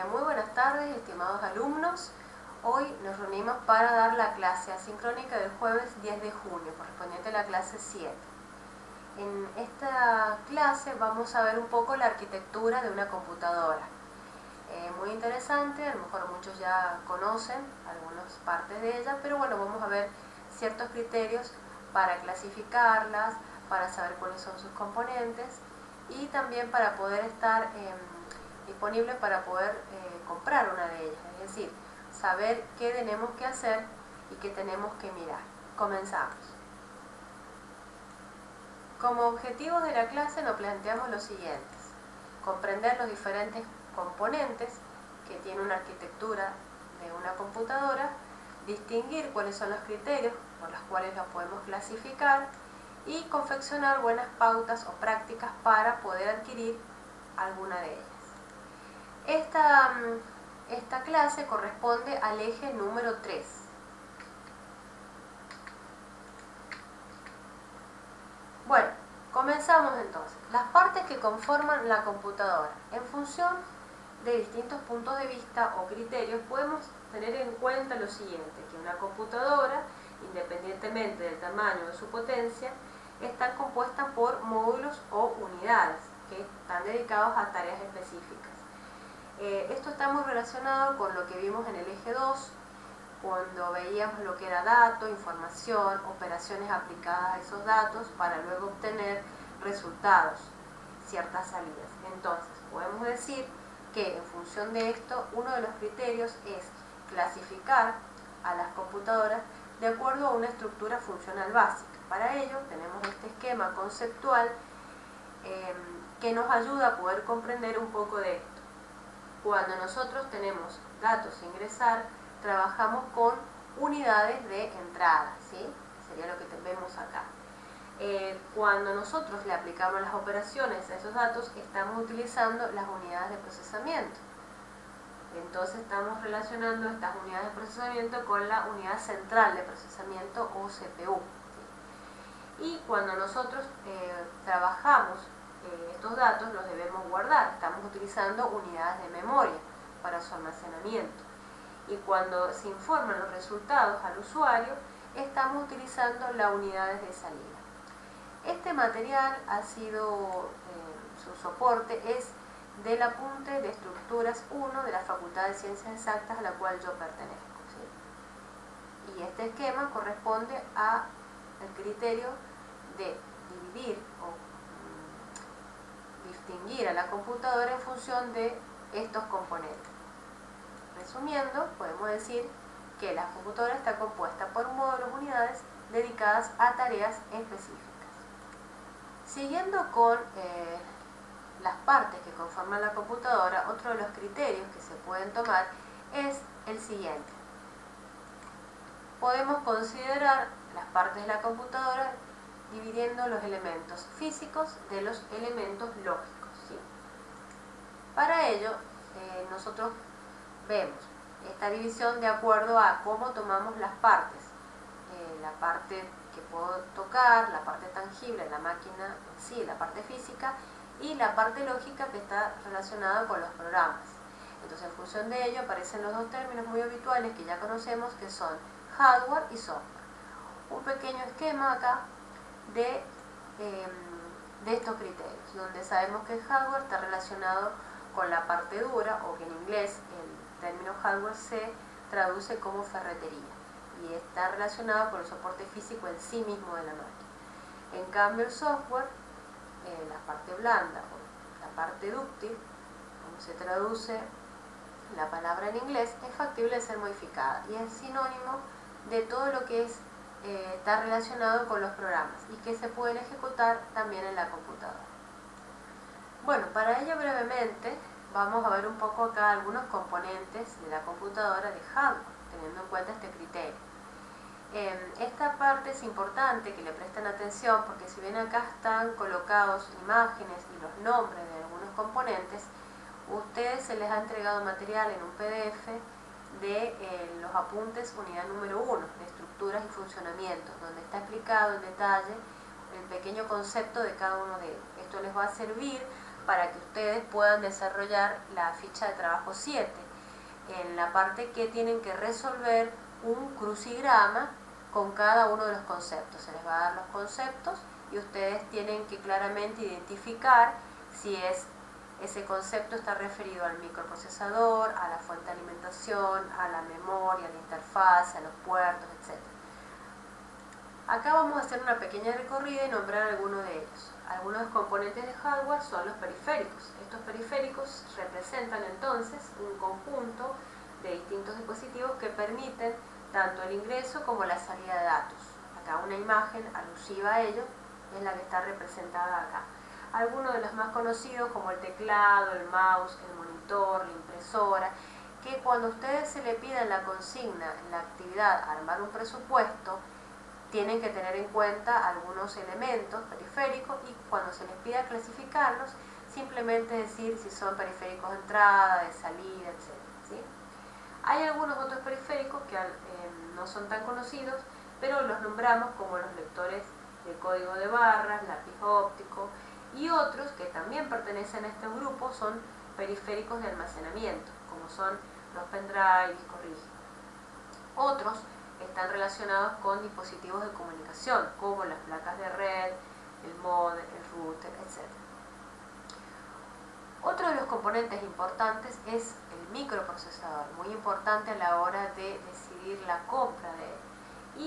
Muy buenas tardes, estimados alumnos. Hoy nos reunimos para dar la clase asincrónica del jueves 10 de junio, correspondiente a la clase 7. En esta clase vamos a ver un poco la arquitectura de una computadora. Muy interesante, a lo mejor muchos ya conocen algunas partes de ella, pero bueno, vamos a ver ciertos criterios para clasificarlas, para saber cuáles son sus componentes y también para poder estar disponible para poder comprar una de ellas, es decir, saber qué tenemos que hacer y qué tenemos que mirar. Comenzamos. Como objetivos de la clase nos planteamos los siguientes: comprender los diferentes componentes que tiene una arquitectura de una computadora, distinguir cuáles son los criterios por los cuales los podemos clasificar y confeccionar buenas pautas o prácticas para poder adquirir alguna de ellas. Esta clase corresponde al eje número 3. Bueno, comenzamos entonces. Las partes que conforman la computadora. En función de distintos puntos de vista o criterios, podemos tener en cuenta lo siguiente: que una computadora, independientemente del tamaño o de su potencia, está compuesta por módulos o unidades que están dedicados a tareas específicas. Esto está muy relacionado con lo que vimos en el eje 2, cuando veíamos lo que era dato, información, operaciones aplicadas a esos datos para luego obtener resultados, ciertas salidas. Entonces, podemos decir que en función de esto, uno de los criterios es clasificar a las computadoras de acuerdo a una estructura funcional básica. Para ello, tenemos este esquema conceptual que nos ayuda a poder comprender un poco de esto. Cuando nosotros tenemos datos a ingresar, trabajamos con unidades de entrada, ¿sí? Sería lo que vemos acá. Cuando nosotros le aplicamos las operaciones a esos datos, estamos utilizando las unidades de procesamiento. Entonces estamos relacionando estas unidades de procesamiento con la unidad central de procesamiento o CPU. ¿Sí? Y cuando nosotros trabajamos estos datos, los debemos guardar. Estamos utilizando unidades de memoria para su almacenamiento. Y cuando se informan los resultados al usuario, estamos utilizando las unidades de salida. Este material ha sido, su soporte es del apunte de estructuras 1 de la Facultad de Ciencias Exactas a la cual yo pertenezco, ¿sí? Y este esquema corresponde al criterio de dividir o distinguir a la computadora en función de estos componentes. Resumiendo, podemos decir que la computadora está compuesta por módulos, unidades dedicadas a tareas específicas. Siguiendo con las partes que conforman la computadora, otro de los criterios que se pueden tomar es el siguiente. Podemos considerar las partes de la computadora dividiendo los elementos físicos de los elementos lógicos, ¿sí? Para ello, nosotros vemos esta división de acuerdo a cómo tomamos las partes. La parte que puedo tocar, la parte tangible, la máquina en sí, la parte física, y la parte lógica que está relacionada con los programas. Entonces, en función de ello aparecen los dos términos muy habituales que ya conocemos, que son hardware y software. Un pequeño esquema acá de estos criterios, donde sabemos que el hardware está relacionado con la parte dura, o que en inglés el término hardware se traduce como ferretería, y está relacionado con el soporte físico en sí mismo de la máquina. En cambio, el software, la parte blanda o la parte dúctil, como se traduce la palabra en inglés, es factible de ser modificada y es sinónimo de todo lo que es está relacionado con los programas y que se pueden ejecutar también en la computadora. Bueno, para ello brevemente vamos a ver un poco acá algunos componentes de la computadora de hardware, teniendo en cuenta este criterio. Esta parte es importante que le presten atención, porque si bien acá están colocados imágenes y los nombres de algunos componentes, a ustedes se les ha entregado material en un PDF de los apuntes unidad número 1 de estructuras y funcionamientos, donde está explicado en detalle el pequeño concepto de cada uno de ellos. Esto les va a servir para que ustedes puedan desarrollar la ficha de trabajo 7, en la parte que tienen que resolver un crucigrama con cada uno de los conceptos. Se les va a dar los conceptos y ustedes tienen que claramente identificar si ese concepto está referido al microprocesador, a la fuente de alimentación, a la memoria, a la interfaz, a los puertos, etc. Acá vamos a hacer una pequeña recorrida y nombrar algunos de ellos. Algunos componentes de hardware son los periféricos. Estos periféricos representan entonces un conjunto de distintos dispositivos que permiten tanto el ingreso como la salida de datos. Acá una imagen alusiva a ello es la que está representada acá. Algunos de los más conocidos como el teclado, el mouse, el monitor, la impresora, que cuando a ustedes se le pida en la consigna, en la actividad, armar un presupuesto, tienen que tener en cuenta algunos elementos periféricos y cuando se les pida clasificarlos, simplemente decir si son periféricos de entrada, de salida, etc. ¿Sí? Hay algunos otros periféricos que no son tan conocidos, pero los nombramos como los lectores de código de barras, lápiz óptico, y otros que también pertenecen a este grupo son periféricos de almacenamiento, como son los pendrive, discos rígidos. Otros están relacionados con dispositivos de comunicación, como las placas de red, el modem, el router, etc. Otro de los componentes importantes es el microprocesador, muy importante a la hora de decidir la compra de él.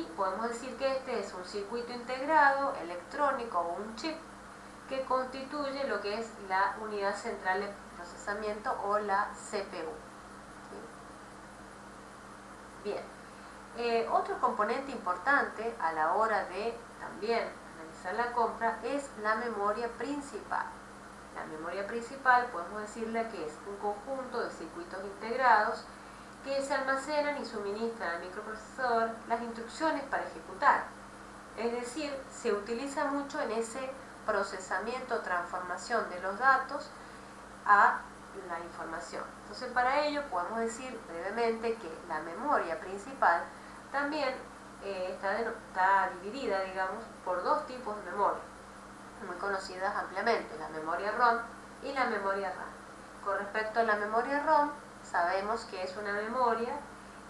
Y podemos decir que este es un circuito integrado, electrónico o un chip, que constituye lo que es la unidad central de procesamiento o la CPU. ¿Sí? Bien, otro componente importante a la hora de también analizar la compra es la memoria principal. La memoria principal podemos decirle que es un conjunto de circuitos integrados que se almacenan y suministran al microprocesador las instrucciones para ejecutar. Es decir, se utiliza mucho en ese procesamiento o transformación de los datos a la información. Entonces, para ello podemos decir brevemente que la memoria principal también está dividida, digamos, por dos tipos de memoria, muy conocidas ampliamente, la memoria ROM y la memoria RAM. Con respecto a la memoria ROM, sabemos que es una memoria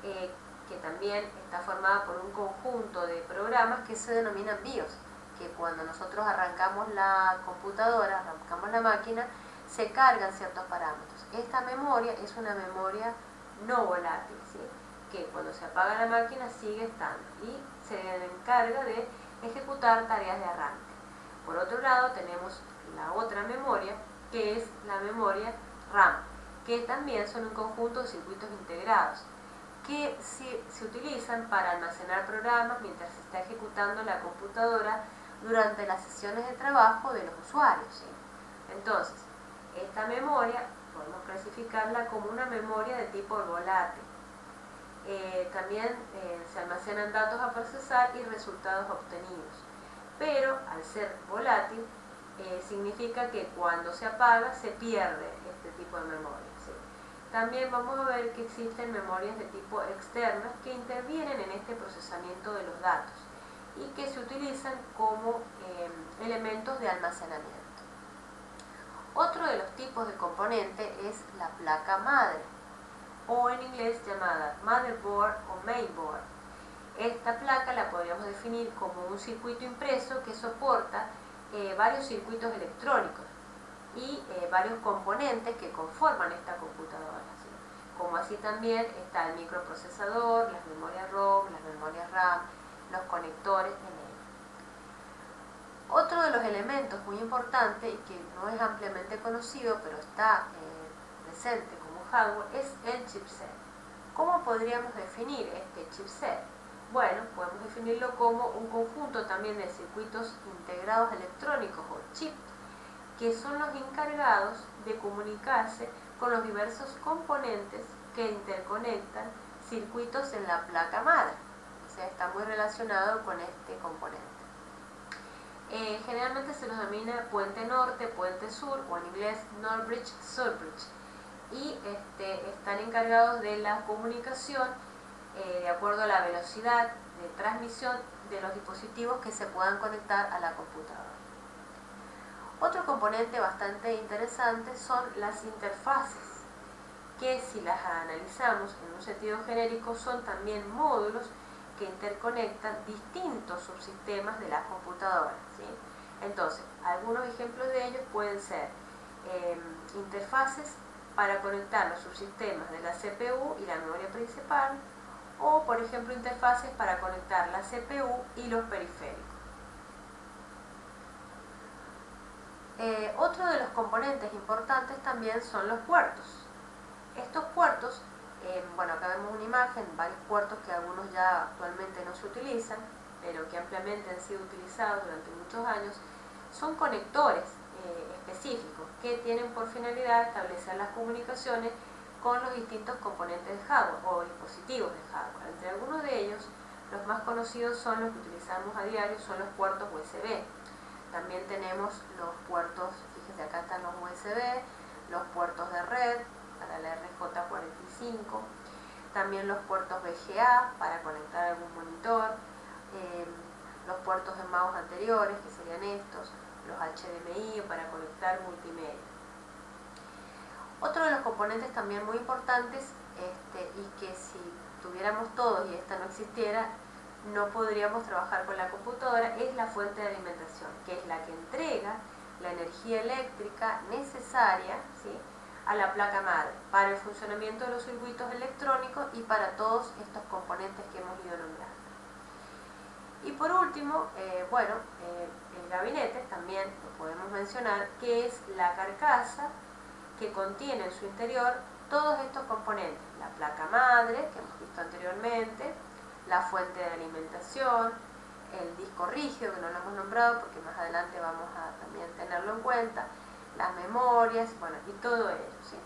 que también está formada por un conjunto de programas que se denominan BIOS, que cuando nosotros arrancamos la computadora, arrancamos la máquina, se cargan ciertos parámetros. Esta memoria es una memoria no volátil, ¿sí? Que cuando se apaga la máquina sigue estando y se encarga de ejecutar tareas de arranque. Por otro lado tenemos la otra memoria, que es la memoria RAM, que también son un conjunto de circuitos integrados que se utilizan para almacenar programas mientras se está ejecutando la computadora durante las sesiones de trabajo de los usuarios, ¿sí? Entonces, esta memoria podemos clasificarla como una memoria de tipo volátil. También se almacenan datos a procesar y resultados obtenidos, pero al ser volátil significa que cuando se apaga se pierde este tipo de memoria, ¿sí? También vamos a ver que existen memorias de tipo externas que intervienen en este procesamiento de los datos y que se utilizan como elementos de almacenamiento. Otro de los tipos de componente es la placa madre, o en inglés llamada motherboard o mainboard. Esta placa la podríamos definir como un circuito impreso que soporta varios circuitos electrónicos y varios componentes que conforman esta computadora, ¿sí? Como así también está el microprocesador, las memorias ROM, las memorias RAM, los conectores en ella. Otro de los elementos muy importante y que no es ampliamente conocido, pero está presente como hardware, es el chipset. ¿Cómo podríamos definir este chipset? Bueno, podemos definirlo como un conjunto también de circuitos integrados electrónicos o chip, que son los encargados de comunicarse con los diversos componentes que interconectan circuitos en la placa madre. O sea, está muy relacionado con este componente. Generalmente se los denomina puente norte, puente sur, o en inglés North Bridge, South Bridge, y están encargados de la comunicación de acuerdo a la velocidad de transmisión de los dispositivos que se puedan conectar a la computadora. Otro componente bastante interesante son las interfaces, que si las analizamos en un sentido genérico son también módulos que interconectan distintos subsistemas de las computadoras, ¿sí? Entonces, algunos ejemplos de ellos pueden ser interfaces para conectar los subsistemas de la CPU y la memoria principal, o por ejemplo interfaces para conectar la CPU y los periféricos. Otro de los componentes importantes también son los puertos. Estos puertos, bueno, acá vemos una imagen, varios puertos que algunos ya actualmente no se utilizan, pero que ampliamente han sido utilizados durante muchos años, son conectores específicos que tienen por finalidad establecer las comunicaciones con los distintos componentes de hardware o dispositivos de hardware. Entre algunos de ellos, los más conocidos son los que utilizamos a diario, son los puertos USB. También tenemos los puertos, fíjense acá están los USB, los puertos de red para la RJ45, también los puertos VGA para conectar algún monitor, los puertos de mouse anteriores, que serían estos, los HDMI para conectar multimedia. Otro de los componentes también muy importantes, y que si tuviéramos todos y esta no existiera, no podríamos trabajar con la computadora, es la fuente de alimentación, que es la que entrega la energía eléctrica necesaria, ¿sí?, a la placa madre para el funcionamiento de los circuitos electrónicos y para todos estos componentes que hemos ido nombrando. Y por último, el gabinete también lo podemos mencionar, que es la carcasa que contiene en su interior todos estos componentes: la placa madre, que hemos visto anteriormente, la fuente de alimentación, el disco rígido, que no lo hemos nombrado porque más adelante vamos a también tenerlo en cuenta, las memorias, bueno, y todo ello, ¿sí?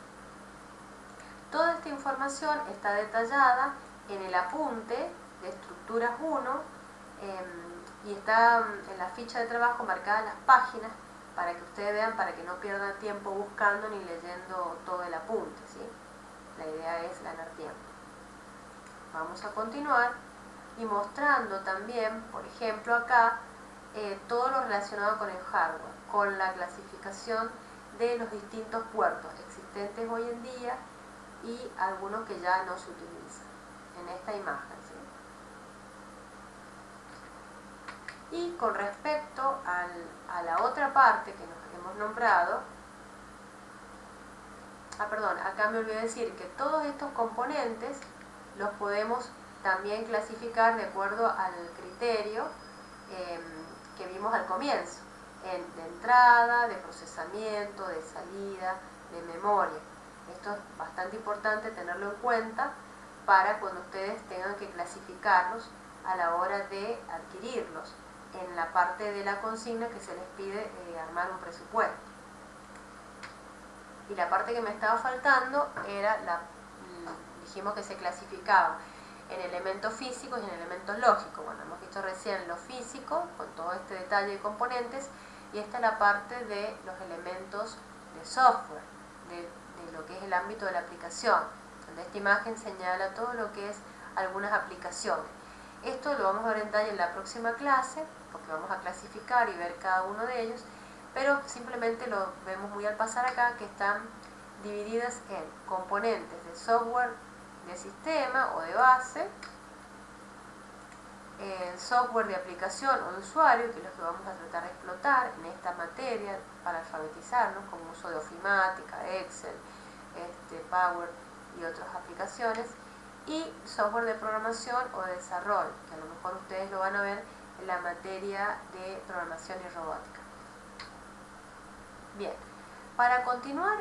Toda esta información está detallada en el apunte de estructuras 1, y está en la ficha de trabajo marcadas las páginas para que ustedes vean, para que no pierdan tiempo buscando ni leyendo todo el apunte, ¿sí? La idea es ganar tiempo. Vamos a continuar y mostrando también, por ejemplo acá, todo lo relacionado con el hardware, con la clasificación de los distintos puertos existentes hoy en día y algunos que ya no se utilizan en esta imagen, ¿sí? Y con respecto a la otra parte que nos hemos nombrado, acá me olvidé decir que todos estos componentes los podemos también clasificar de acuerdo al criterio que vimos al comienzo, de entrada, de procesamiento, de salida, de memoria. Esto es bastante importante tenerlo en cuenta para cuando ustedes tengan que clasificarlos a la hora de adquirirlos en la parte de la consigna que se les pide armar un presupuesto. Y la parte que me estaba faltando era dijimos que se clasificaba en elementos físicos y en elementos lógicos. Bueno, hemos visto recién lo físico con todo este detalle de componentes, y esta es la parte de los elementos de software, de lo que es el ámbito de la aplicación, donde esta imagen señala todo lo que es algunas aplicaciones. Esto lo vamos a ver en detalle en la próxima clase, porque vamos a clasificar y ver cada uno de ellos, pero simplemente lo vemos muy al pasar acá, que están divididas en componentes de software de sistema o de base, software de aplicación o de usuario, que es lo que vamos a tratar de explotar en esta materia para alfabetizarnos, como uso de ofimática, Excel, Power y otras aplicaciones, y software de programación o de desarrollo, que a lo mejor ustedes lo van a ver en la materia de programación y robótica. Bien, para continuar,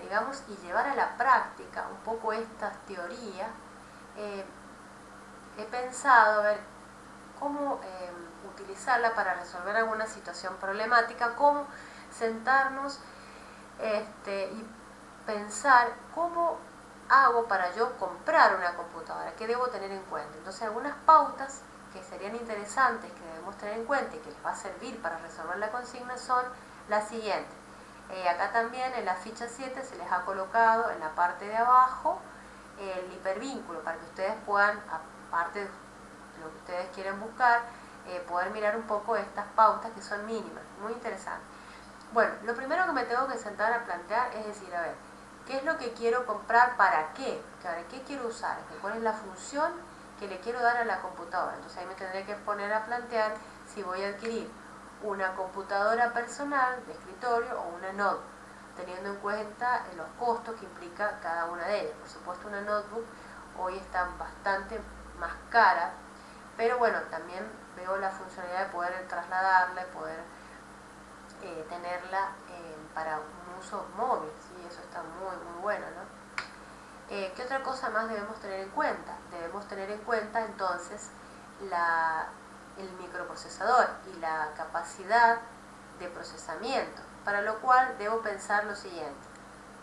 digamos, y llevar a la práctica un poco estas teorías, he pensado a ver cómo utilizarla para resolver alguna situación problemática, cómo sentarnos y pensar cómo hago para yo comprar una computadora, qué debo tener en cuenta. Entonces, algunas pautas que serían interesantes, que debemos tener en cuenta y que les va a servir para resolver la consigna son las siguientes. Acá también en la ficha 7 se les ha colocado en la parte de abajo el hipervínculo para que ustedes puedan, aparte de lo que ustedes quieren buscar, poder mirar un poco estas pautas que son mínimas, muy interesantes. Bueno, lo primero que me tengo que sentar a plantear es decir, a ver, ¿qué es lo que quiero comprar? ¿Para qué? ¿Qué quiero usar? ¿Cuál es la función que le quiero dar a la computadora? Entonces ahí me tendré que poner a plantear si voy a adquirir una computadora personal de escritorio o una notebook, teniendo en cuenta los costos que implica cada una de ellas. Por supuesto, una notebook hoy está bastante más cara, pero bueno, también veo la funcionalidad de poder trasladarla, poder tenerla para un uso móvil, ¿sí? Eso está muy bueno, ¿no? ¿Qué otra cosa más debemos tener en cuenta? Debemos tener en cuenta entonces el microprocesador y la capacidad de procesamiento, para lo cual debo pensar lo siguiente.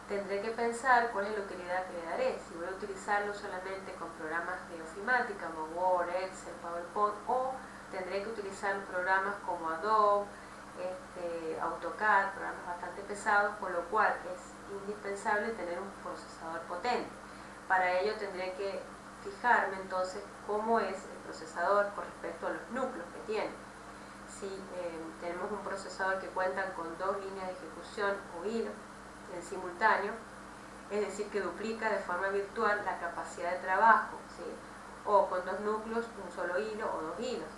Tendré que pensar cuál es la utilidad que le daré, si voy a utilizarlo solamente con programas de ofimática como Word, Excel, PowerPoint, o tendré que utilizar programas como Adobe, AutoCAD, programas bastante pesados, con lo cual es indispensable tener un procesador potente. Para ello tendré que fijarme entonces cómo es el procesador con respecto a los núcleos que tiene. Si tenemos un procesador que cuenta con 2 líneas de ejecución o hilos en simultáneo, es decir, que duplica de forma virtual la capacidad de trabajo, ¿sí? O con 2 núcleos, un solo hilo o 2 hilos.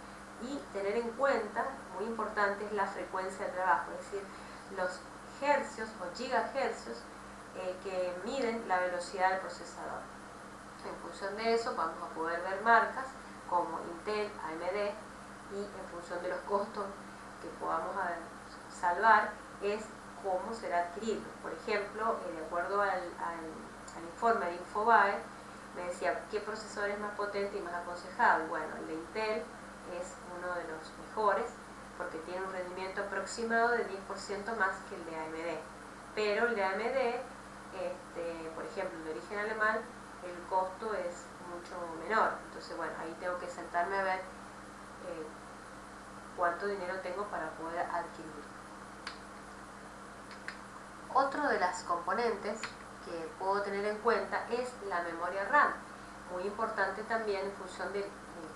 Y tener en cuenta, muy importante, es la frecuencia de trabajo, es decir, los hercios o gigahercios que miden la velocidad del procesador. En función de eso vamos a poder ver marcas como Intel, AMD, y en función de los costos que podamos salvar es cómo será adquirido. Por ejemplo, de acuerdo al informe de Infobae, me decía qué procesador es más potente y más aconsejado. Bueno, el de Intel es uno de los mejores porque tiene un rendimiento aproximado de 10% más que el de AMD. Pero el de AMD, por ejemplo, el de origen alemán, el costo es mucho menor. Entonces, bueno, ahí tengo que sentarme a ver cuánto dinero tengo para poder adquirir. Otro de las componentes que puedo tener en cuenta es la memoria RAM, muy importante también en función del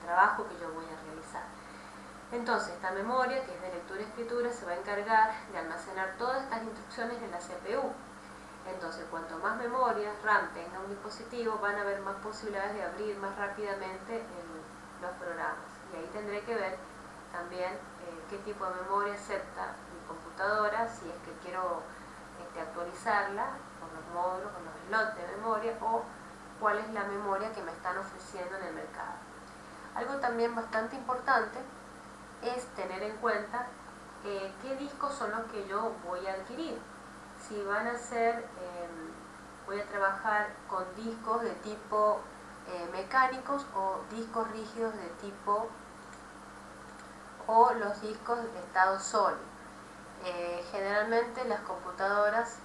trabajo que yo voy a realizar. Entonces, esta memoria, que es de lectura y escritura, se va a encargar de almacenar todas estas instrucciones en la CPU. Entonces, cuanto más memoria RAM tenga un dispositivo, van a haber más posibilidades de abrir más rápidamente los programas. Y ahí tendré que ver también qué tipo de memoria acepta mi computadora, si es que quiero actualizarla con los módulos, con los slots de memoria, o cuál es la memoria que me están ofreciendo en el mercado. Algo también bastante importante es tener en cuenta qué discos son los que yo voy a adquirir. Si van a ser, voy a trabajar con discos de tipo mecánicos o discos rígidos de tipo, o los discos de estado sólido. Generalmente las computadoras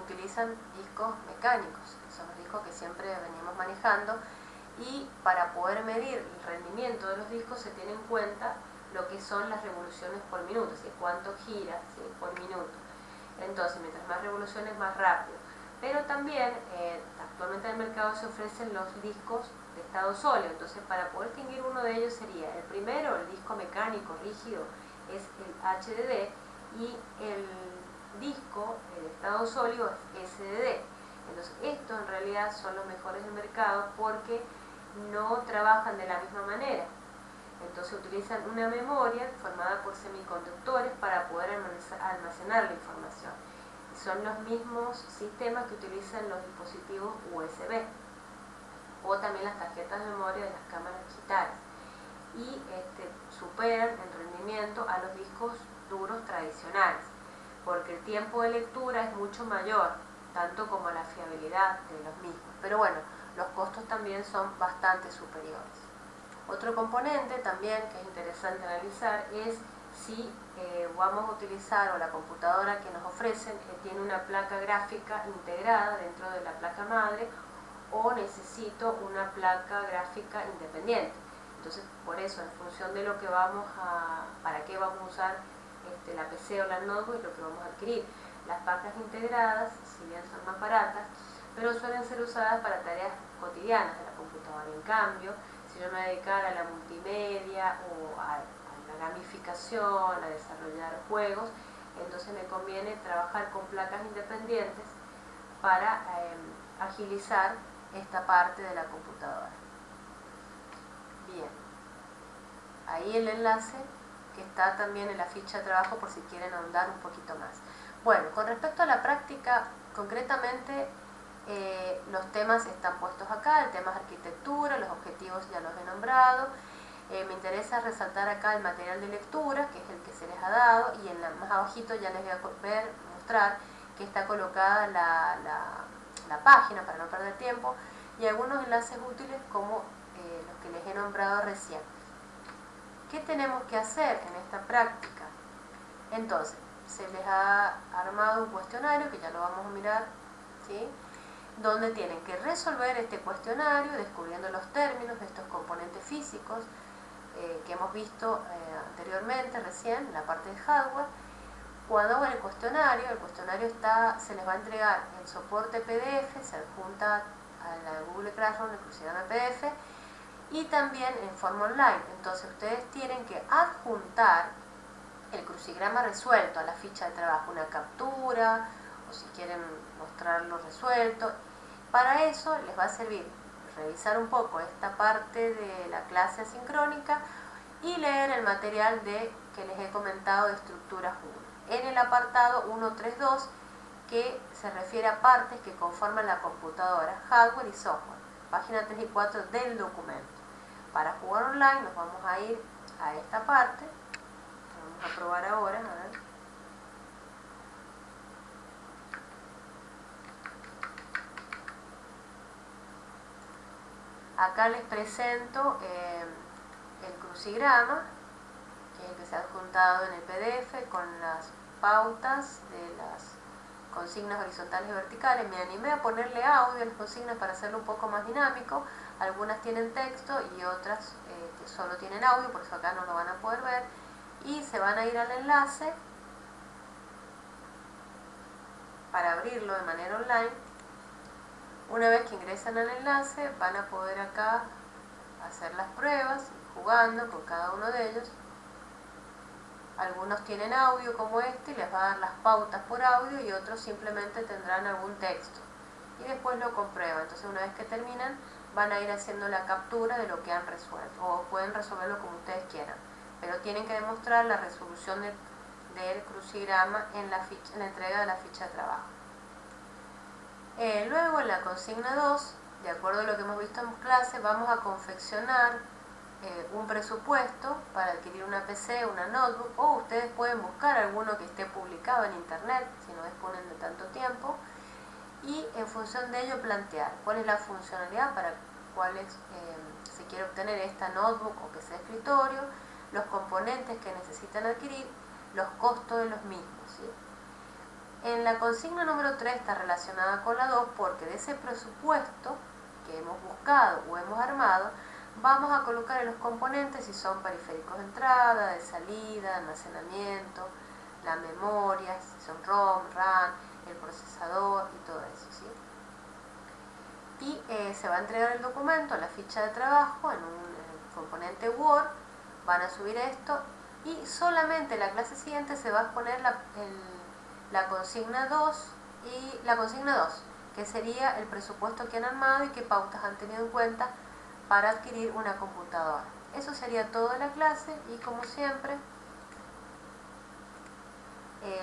utilizan discos mecánicos, que son los discos que siempre venimos manejando, y para poder medir el rendimiento de los discos se tiene en cuenta lo que son las revoluciones por minuto, ¿sí? Cuánto gira, ¿sí? Por minuto. Entonces, mientras más revoluciones, más rápido. Pero también, actualmente en el mercado se ofrecen los discos de estado sólido. Entonces, para poder distinguir uno de ellos sería, el primero, el disco mecánico rígido, es el HDD, y el disco, el estado sólido, es SDD. Entonces, estos en realidad son los mejores del mercado porque no trabajan de la misma manera. Entonces utilizan una memoria formada por semiconductores para poder almacenar la información. Y son los mismos sistemas que utilizan los dispositivos USB o también las tarjetas de memoria de las cámaras digitales. Y superan en rendimiento a los discos duros tradicionales, porque el tiempo de lectura es mucho mayor, tanto como la fiabilidad de los mismos. Pero bueno, los costos también son bastante superiores. Otro componente también que es interesante analizar es si vamos a utilizar, o la computadora que nos ofrecen tiene una placa gráfica integrada dentro de la placa madre, o necesito una placa gráfica independiente. Entonces, por eso, en función de lo que para qué vamos a usar la PC o la notebook, es lo que vamos a adquirir. Las placas integradas, si bien son más baratas, pero suelen ser usadas para tareas cotidianas de la computadora. En cambio, si yo me dedicara a la multimedia o a la gamificación, a desarrollar juegos, entonces me conviene trabajar con placas independientes para agilizar esta parte de la computadora. Bien, ahí el enlace que está también en la ficha de trabajo por si quieren ahondar un poquito más. Bueno, con respecto a la práctica, concretamente los temas están puestos acá, el tema es arquitectura, los objetivos ya los he nombrado. Me interesa resaltar acá el material de lectura, que es el que se les ha dado, y más abajito ya les voy a mostrar que está colocada la página para no perder tiempo, y algunos enlaces útiles como los que les he nombrado recién. ¿Qué tenemos que hacer en esta práctica? Entonces, se les ha armado un cuestionario, que ya lo vamos a mirar, ¿sí?, donde tienen que resolver este cuestionario descubriendo los términos de estos componentes físicos que hemos visto anteriormente, recién, en la parte de hardware. Cuando hagan el cuestionario se les va a entregar en soporte PDF, se adjunta a la Google Classroom, el crucigrama PDF, y también en forma online. Entonces ustedes tienen que adjuntar el crucigrama resuelto a la ficha de trabajo, una captura, o si quieren mostrarlo resuelto. Para eso les va a servir revisar un poco esta parte de la clase asincrónica y leer el material que les he comentado de estructuras 1, en el apartado 1.3.2, que se refiere a partes que conforman la computadora, hardware y software, página 3 y 4 del documento. Para jugar online nos vamos a ir a esta parte, vamos a probar ahora, a ver. Acá les presento el crucigrama, que es el que se ha adjuntado en el PDF con las pautas de las consignas horizontales y verticales. Me animé a ponerle audio a las consignas para hacerlo un poco más dinámico. Algunas tienen texto y otras que solo tienen audio, por eso acá no lo van a poder ver. Y se van a ir al enlace para abrirlo de manera online. Una vez que ingresan al enlace, van a poder acá hacer las pruebas, jugando con cada uno de ellos. Algunos tienen audio como este y les va a dar las pautas por audio, y otros simplemente tendrán algún texto. Y después lo comprueban. Entonces una vez que terminan, van a ir haciendo la captura de lo que han resuelto. O pueden resolverlo como ustedes quieran. Pero tienen que demostrar la resolución del crucigrama en la entrega de la ficha de trabajo. Luego en la consigna 2, de acuerdo a lo que hemos visto en clase, vamos a confeccionar un presupuesto para adquirir una PC, una notebook, o ustedes pueden buscar alguno que esté publicado en internet si no disponen de tanto tiempo, y en función de ello plantear cuál es la funcionalidad para cuáles se quiere obtener esta notebook o PC de escritorio, los componentes que necesitan adquirir, los costos de los mismos, ¿sí? En la consigna número 3 está relacionada con la 2, porque de ese presupuesto que hemos buscado o hemos armado, vamos a colocar en los componentes si son periféricos de entrada, de salida, almacenamiento, la memoria, si son ROM, RAM, el procesador y todo eso, ¿sí? Y se va a entregar el documento, la ficha de trabajo, en un componente Word. Van a subir esto y solamente en la clase siguiente se va a exponer la consigna 2, que sería el presupuesto que han armado y qué pautas han tenido en cuenta para adquirir una computadora. Eso sería todo de la clase, y como siempre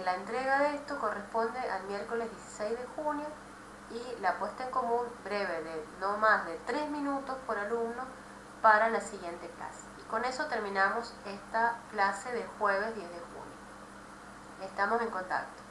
la entrega de esto corresponde al miércoles 16 de junio, y la puesta en común breve de no más de 3 minutos por alumno para la siguiente clase. Y con eso terminamos esta clase del jueves 10 de junio. Estamos en contacto.